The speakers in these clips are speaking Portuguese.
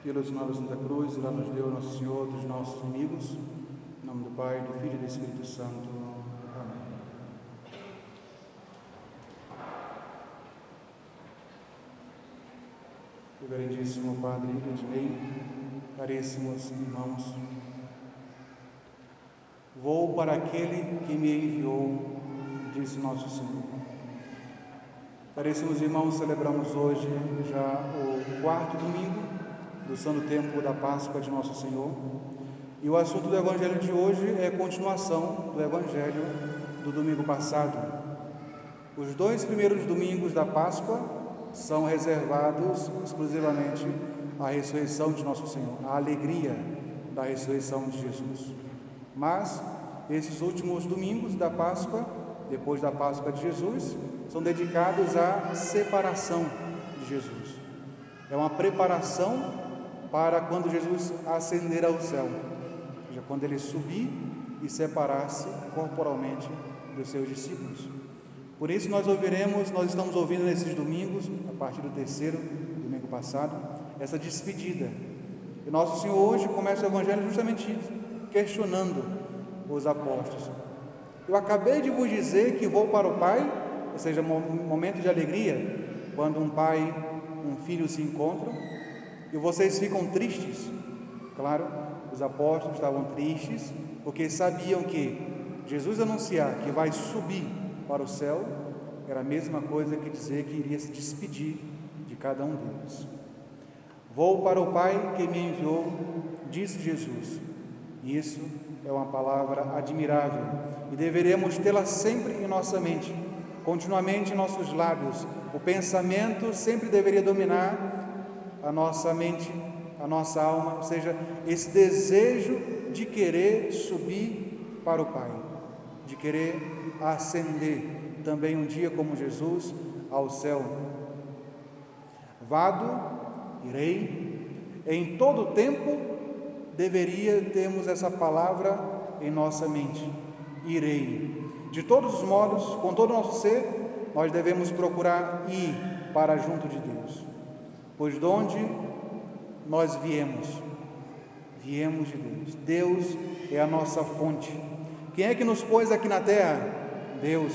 Pelo sinal da Santa Cruz, lá nos deu Nosso Senhor dos nossos inimigos. Em nome do Pai, do Filho e do Espírito Santo. Amém. Reverendíssimo Padre Ednei, caríssimos irmãos, vou para aquele que me enviou, disse Nosso Senhor. Caríssimos irmãos, celebramos hoje já o quarto domingo do Santo Tempo da Páscoa de Nosso Senhor. E o assunto do Evangelho de hoje é a continuação do Evangelho do domingo passado. Os 2 primeiros domingos da Páscoa são reservados exclusivamente à ressurreição de Nosso Senhor, à alegria da ressurreição de Jesus. Mas esses últimos domingos da Páscoa, depois da Páscoa de Jesus, são dedicados à separação de Jesus. É uma preparação para quando Jesus ascender ao céu, ou seja, quando ele subir e separar-se corporalmente dos seus discípulos. Por isso nós estamos ouvindo nesses domingos, a partir do 3º domingo passado, essa despedida. E Nosso Senhor hoje começa o Evangelho justamente questionando os apóstolos. Eu acabei de vos dizer que vou para o Pai, ou seja, um momento de alegria, quando um pai e um filho se encontram, e vocês ficam tristes. Claro, os apóstolos estavam tristes, porque sabiam que Jesus anunciar que vai subir para o céu, era a mesma coisa que dizer que iria se despedir de cada um deles. Vou para o Pai que me enviou, disse Jesus. E isso é uma palavra admirável, e deveremos tê-la sempre em nossa mente, continuamente em nossos lábios. O pensamento sempre deveria dominar a nossa mente, a nossa alma, ou seja, esse desejo de querer subir para o Pai, de querer ascender também um dia como Jesus ao céu. Vado, irei, em todo tempo deveria termos essa palavra em nossa mente, irei. De todos os modos, com todo o nosso ser, nós devemos procurar ir para junto de Deus, pois de onde nós viemos de Deus. Deus é a nossa fonte. Quem é que nos pôs aqui na terra? Deus.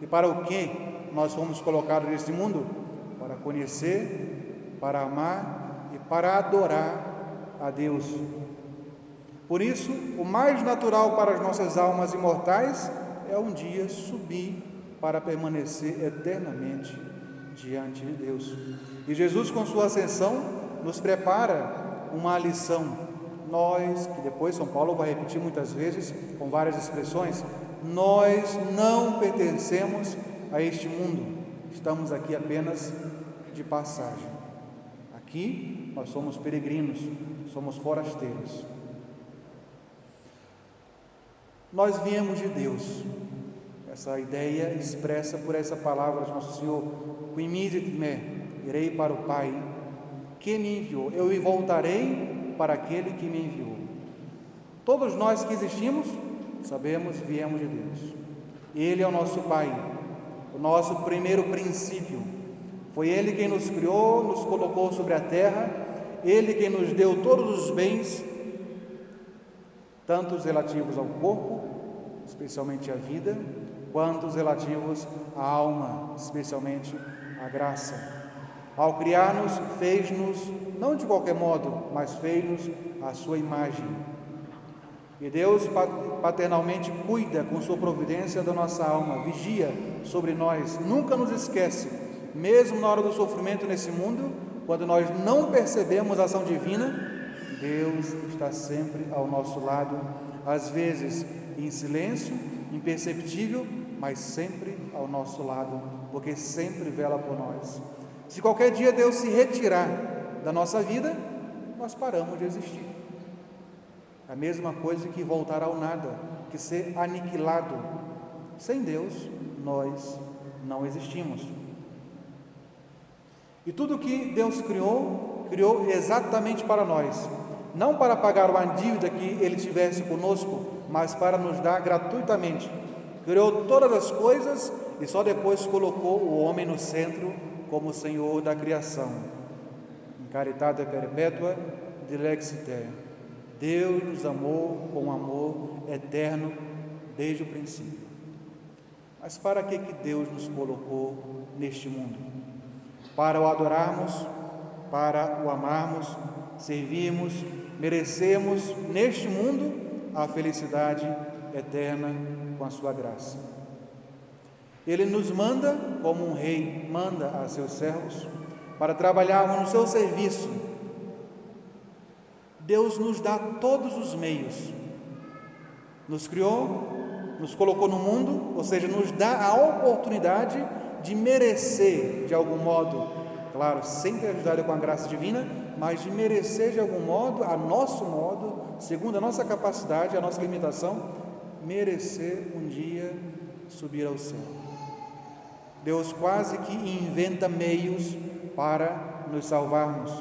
E para o que nós fomos colocados nesse mundo? Para conhecer, para amar e para adorar a Deus. Por isso, o mais natural para as nossas almas imortais é um dia subir para permanecer eternamente diante de Deus. E Jesus, com sua ascensão, nos prepara uma lição. Nós, que depois São Paulo vai repetir muitas vezes, com várias expressões, nós não pertencemos a este mundo, estamos aqui apenas de passagem. Aqui nós somos peregrinos, somos forasteiros. Nós viemos de Deus. Essa ideia expressa por essa palavra de Nosso Senhor, irei para o Pai que me enviou, eu voltarei para aquele que me enviou. Todos nós que existimos, sabemos, viemos de Deus. Ele é o nosso Pai, o nosso primeiro princípio. Foi Ele quem nos criou, nos colocou sobre a terra, Ele quem nos deu todos os bens, tanto os relativos ao corpo, especialmente à vida, quanto os relativos à alma, especialmente à graça. Ao criar-nos, fez-nos, não de qualquer modo, mas fez-nos à sua imagem. E Deus paternalmente cuida com sua providência da nossa alma, vigia sobre nós, nunca nos esquece, mesmo na hora do sofrimento nesse mundo, quando nós não percebemos a ação divina, Deus está sempre ao nosso lado, às vezes em silêncio, imperceptível, mas sempre ao nosso lado, porque sempre vela por nós. Se qualquer dia Deus se retirar da nossa vida, nós paramos de existir. A mesma coisa que voltar ao nada, que ser aniquilado. Sem Deus, nós não existimos. E tudo que Deus criou exatamente para nós. Não para pagar uma dívida que Ele tivesse conosco, mas para nos dar gratuitamente. Criou todas as coisas e só depois colocou o homem no centro como Senhor da criação. caritate perpetua dilexiter. Deus nos amou com amor eterno desde o princípio. Mas para que Deus nos colocou neste mundo? Para o adorarmos, para o amarmos, servirmos, merecemos neste mundo a felicidade eterna com a sua graça. Ele nos manda, como um rei manda a seus servos, para trabalharmos no seu serviço. Deus nos dá todos os meios. Nos criou, nos colocou no mundo, ou seja, nos dá a oportunidade de merecer de algum modo, claro, sempre ajudado com a graça divina, mas de merecer de algum modo, a nosso modo, segundo a nossa capacidade, a nossa limitação, merecer um dia subir ao céu. Deus quase que inventa meios para nos salvarmos.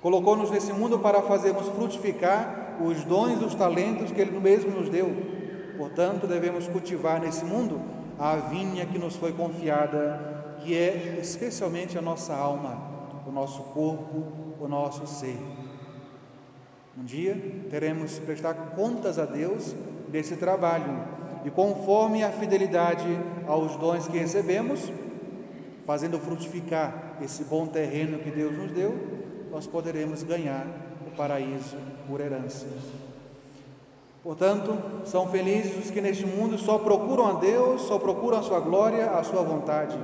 Colocou-nos nesse mundo para fazermos frutificar os dons e os talentos que Ele mesmo nos deu. Portanto, devemos cultivar nesse mundo a vinha que nos foi confiada, que é especialmente a nossa alma, o nosso corpo, o nosso ser. Um dia teremos que prestar contas a Deus desse trabalho, e conforme a fidelidade aos dons que recebemos, fazendo frutificar esse bom terreno que Deus nos deu, nós poderemos ganhar o paraíso por herança. Portanto, são felizes os que neste mundo só procuram a Deus, só procuram a sua glória, a sua vontade.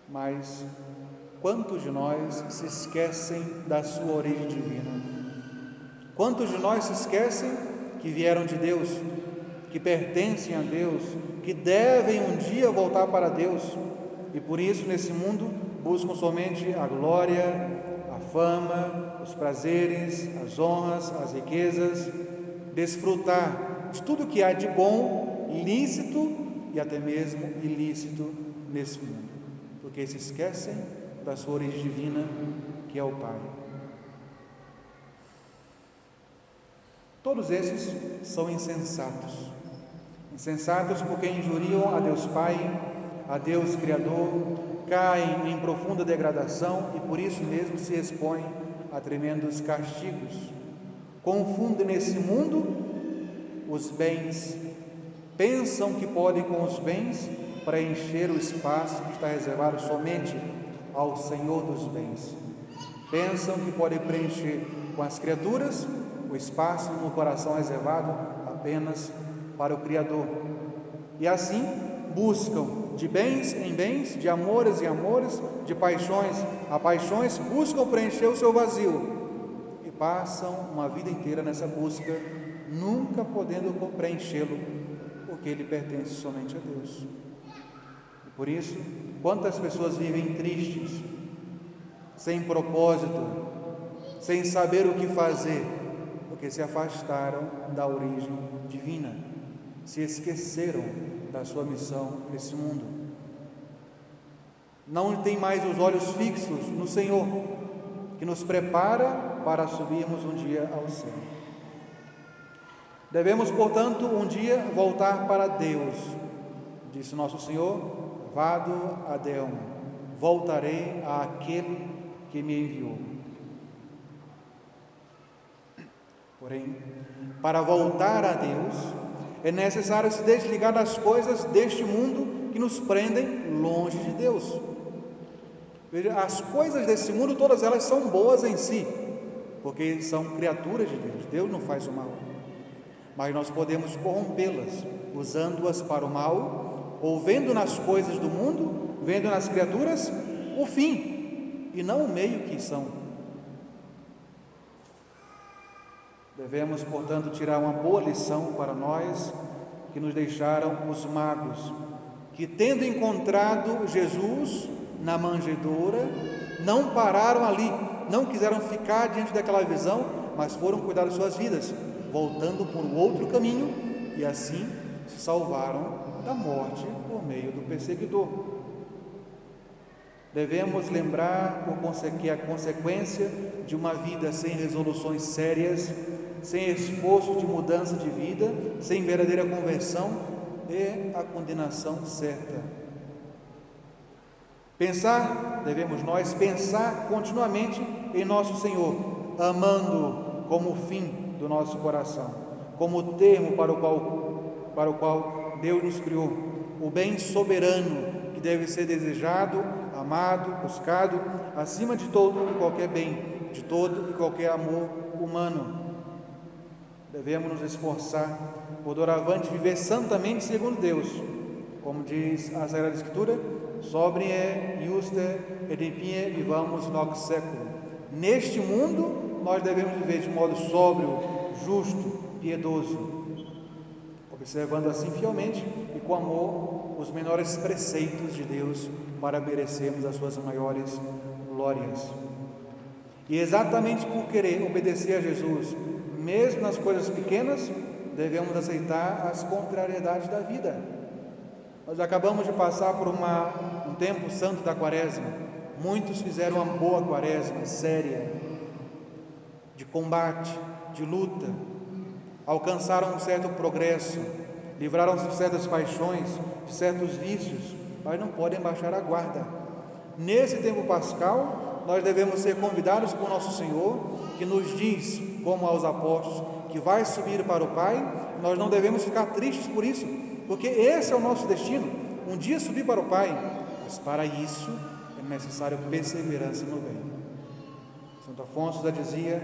Mas quantos de nós se esquecem da sua origem divina? Quantos de nós se esquecem que vieram de Deus, que pertencem a Deus, que devem um dia voltar para Deus, e por isso nesse mundo buscam somente a glória, a fama, os prazeres, as honras, as riquezas, desfrutar de tudo que há de bom, lícito e até mesmo ilícito nesse mundo, porque se esquecem da sua origem divina, que é o Pai. Todos esses são insensatos. Insensatos porque injuriam a Deus Pai, a Deus Criador, caem em profunda degradação e por isso mesmo se expõem a tremendos castigos. Confundem nesse mundo os bens, pensam que podem com os bens preencher o espaço que está reservado somente ao Senhor dos bens. Pensam que podem preencher com as criaturas o espaço no coração reservado apenas para o Criador. E assim buscam de bens em bens, de amores em amores, de paixões a paixões, buscam preencher o seu vazio e passam uma vida inteira nessa busca, nunca podendo preenchê-lo, porque ele pertence somente a Deus. E por isso, quantas pessoas vivem tristes, sem propósito, sem saber o que fazer, porque se afastaram da origem divina, se esqueceram da sua missão nesse mundo. Não tem mais os olhos fixos no Senhor, que nos prepara para subirmos um dia ao céu. Devemos, portanto, um dia voltar para Deus. Disse nosso Senhor: vado ad Deum, voltarei àquele que me enviou. Porém, para voltar a Deus, é necessário se desligar das coisas deste mundo que nos prendem longe de Deus. Veja, as coisas desse mundo, todas elas são boas em si, porque são criaturas de Deus. Deus não faz o mal, mas nós podemos corrompê-las, usando-as para o mal, ou vendo nas coisas do mundo, vendo nas criaturas, o fim, e não o meio que são. Devemos, portanto, tirar uma boa lição para nós que nos deixaram os magos, que tendo encontrado Jesus na manjedoura, não pararam ali, não quiseram ficar diante daquela visão, mas foram cuidar de suas vidas, voltando por um outro caminho, e assim se salvaram da morte por meio do perseguidor. Devemos lembrar que a consequência de uma vida sem resoluções sérias, sem esforço de mudança de vida, sem verdadeira conversão, é a condenação certa. Devemos nós pensar continuamente em nosso Senhor, amando como o fim do nosso coração, como o termo para o qual Deus nos criou, o bem soberano que deve ser desejado, amado, buscado, acima de todo e qualquer bem, de todo e qualquer amor humano. Devemos nos esforçar por doravante viver santamente segundo Deus, como diz a Sagrada Escritura: sobre juste edipie vivamos nox século. Neste mundo nós devemos viver de modo sóbrio, justo, piedoso, observando assim fielmente e com amor os menores preceitos de Deus para merecermos as suas maiores glórias. E exatamente por querer obedecer a Jesus, mesmo nas coisas pequenas, devemos aceitar as contrariedades da vida. Nós acabamos de passar por um tempo santo da Quaresma. Muitos fizeram uma boa Quaresma, séria, de combate, de luta, alcançaram um certo progresso, livraram-se de certas paixões, de certos vícios, mas não podem baixar a guarda. Nesse tempo pascal, nós devemos ser convidados por nosso Senhor, que nos diz, como aos apóstolos, que vai subir para o Pai. Nós não devemos ficar tristes por isso, porque esse é o nosso destino, um dia subir para o Pai, mas para isso é necessário perseverança no bem. Santo Afonso já dizia: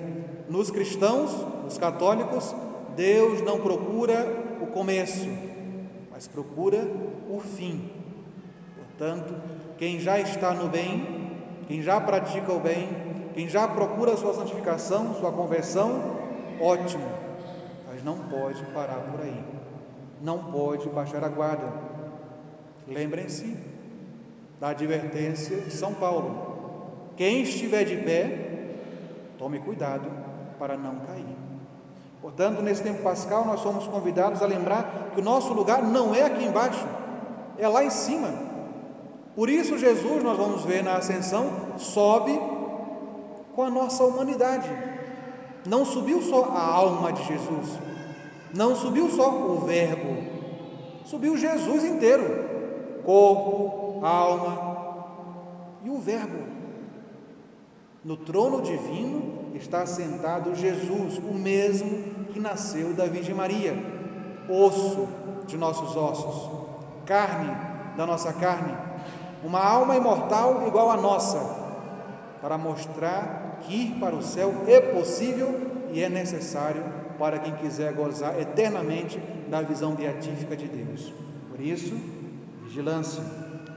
nos cristãos, nos católicos, Deus não procura o começo, mas procura o fim. Portanto, quem já está no bem, quem já pratica o bem, quem já procura a sua santificação, sua conversão, ótimo, mas não pode parar por aí, não pode baixar a guarda. Lembrem-se da advertência de São Paulo: quem estiver de pé, tome cuidado para não cair. Portanto, nesse tempo pascal, nós somos convidados a lembrar que o nosso lugar não é aqui embaixo, é lá em cima. Por isso Jesus, nós vamos ver na ascensão, sobe com a nossa humanidade. Não subiu só a alma de Jesus, não subiu só o Verbo, subiu Jesus inteiro, corpo, alma e o Verbo. No trono divino está sentado Jesus, o mesmo que nasceu da Virgem Maria, osso de nossos ossos, carne da nossa carne, uma alma imortal igual à nossa, para mostrar que ir para o céu é possível e é necessário para quem quiser gozar eternamente da visão beatífica de Deus. Por isso, vigilância.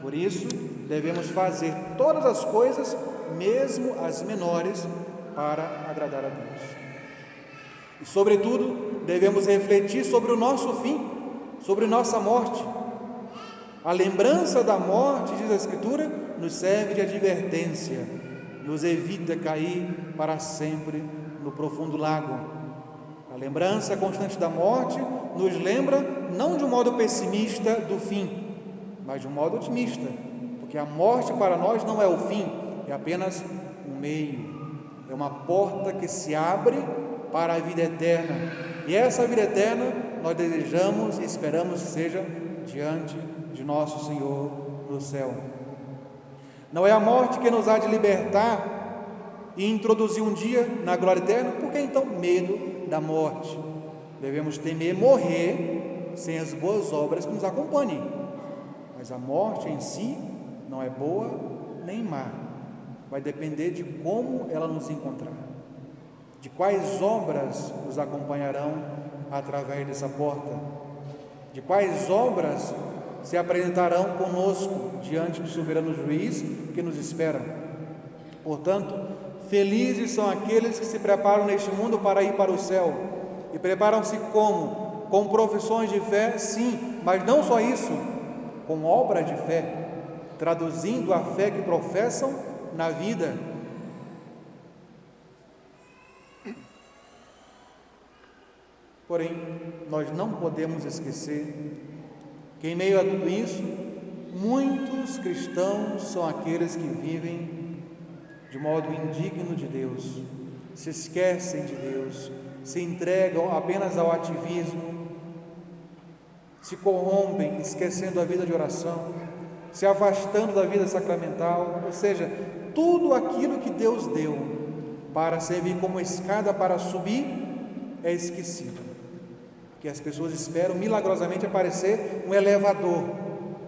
Por isso, devemos fazer todas as coisas, mesmo as menores, para agradar a Deus. E, sobretudo, devemos refletir sobre o nosso fim, sobre nossa morte. A lembrança da morte, diz a Escritura, nos serve de advertência, nos evita cair para sempre no profundo lago. A lembrança constante da morte nos lembra não de um modo pessimista do fim, mas de um modo otimista, porque a morte para nós não é o fim, é apenas um meio, é uma porta que se abre para a vida eterna, e essa vida eterna nós desejamos e esperamos que seja diante de nosso Senhor no céu. Não é a morte que nos há de libertar e introduzir um dia na glória eterna. Por que então medo da morte? Devemos temer morrer sem as boas obras que nos acompanhem, mas a morte em si não é boa nem má, vai depender de como ela nos encontrar, de quais obras nos acompanharão através dessa porta, de quais obras se apresentarão conosco diante do soberano juiz que nos espera. Portanto, felizes são aqueles que se preparam neste mundo para ir para o céu, e preparam-se como? Com profissões de fé, sim, mas não só isso, com obra de fé, traduzindo a fé que professam na vida. Porém, nós não podemos esquecer que em meio a tudo isso, muitos cristãos são aqueles que vivem de modo indigno de Deus, se esquecem de Deus, se entregam apenas ao ativismo, se corrompem, esquecendo a vida de oração, se afastando da vida sacramental, ou seja, tudo aquilo que Deus deu para servir como escada para subir é esquecido. Que as pessoas esperam milagrosamente aparecer um elevador,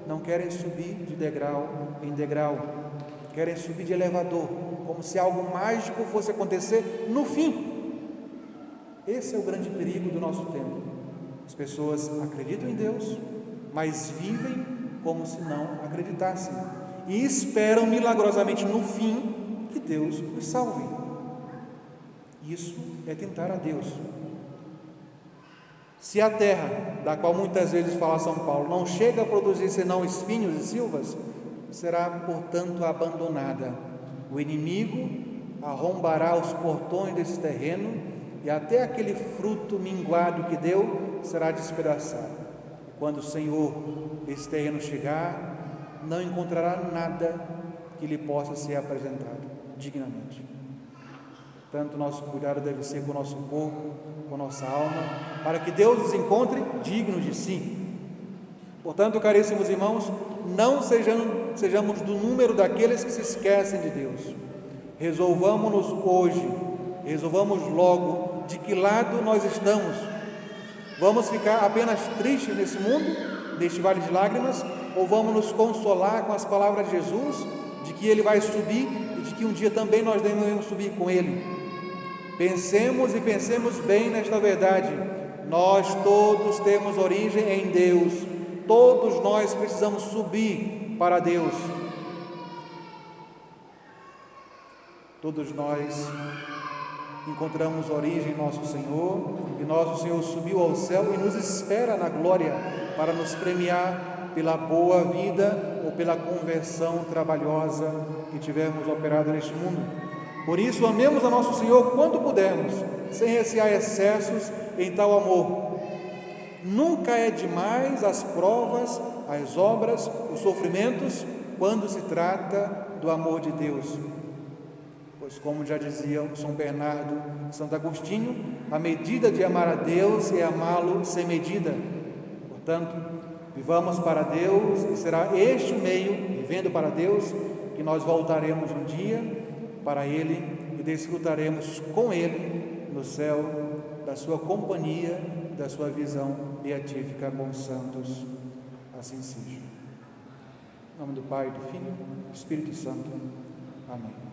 não querem subir de degrau em degrau, querem subir de elevador, como se algo mágico fosse acontecer no fim. Esse é o grande perigo do nosso tempo. As pessoas acreditam em Deus, mas vivem como se não acreditassem e esperam milagrosamente no fim que Deus os salve. Isso é tentar a Deus. Se a terra, da qual muitas vezes fala São Paulo, não chega a produzir senão espinhos e silvas, será, portanto, abandonada. O inimigo arrombará os portões desse terreno e até aquele fruto minguado que deu será despedaçado. Quando o Senhor esse terreno chegar, não encontrará nada que lhe possa ser apresentado dignamente. Portanto, nosso cuidado deve ser com o nosso corpo, com a nossa alma, para que Deus nos encontre dignos de si. Portanto, caríssimos irmãos, não sejamos do número daqueles que se esquecem de Deus. Resolvamos-nos hoje, resolvamos logo de que lado nós estamos. Vamos ficar apenas tristes nesse mundo, neste vale de lágrimas, ou vamos nos consolar com as palavras de Jesus, de que Ele vai subir e de que um dia também nós devemos subir com Ele? Pensemos e pensemos bem nesta verdade. Nós todos temos origem em Deus. Todos nós precisamos subir para Deus. Todos nós encontramos origem em nosso Senhor, e nosso Senhor subiu ao céu e nos espera na glória para nos premiar pela boa vida ou pela conversão trabalhosa que tivermos operado neste mundo. Por isso, amemos a nosso Senhor quando pudermos, sem recear excessos em tal amor. Nunca é demais as provas, as obras, os sofrimentos, quando se trata do amor de Deus. Pois, como já diziam São Bernardo e Santo Agostinho, a medida de amar a Deus é amá-lo sem medida. Portanto, vivamos para Deus, e será este o meio, vivendo para Deus, que nós voltaremos um dia para Ele e desfrutaremos com Ele no céu da sua companhia, da sua visão beatífica com os santos. Assim seja. Em nome do Pai, do Filho e do Espírito Santo. Amém.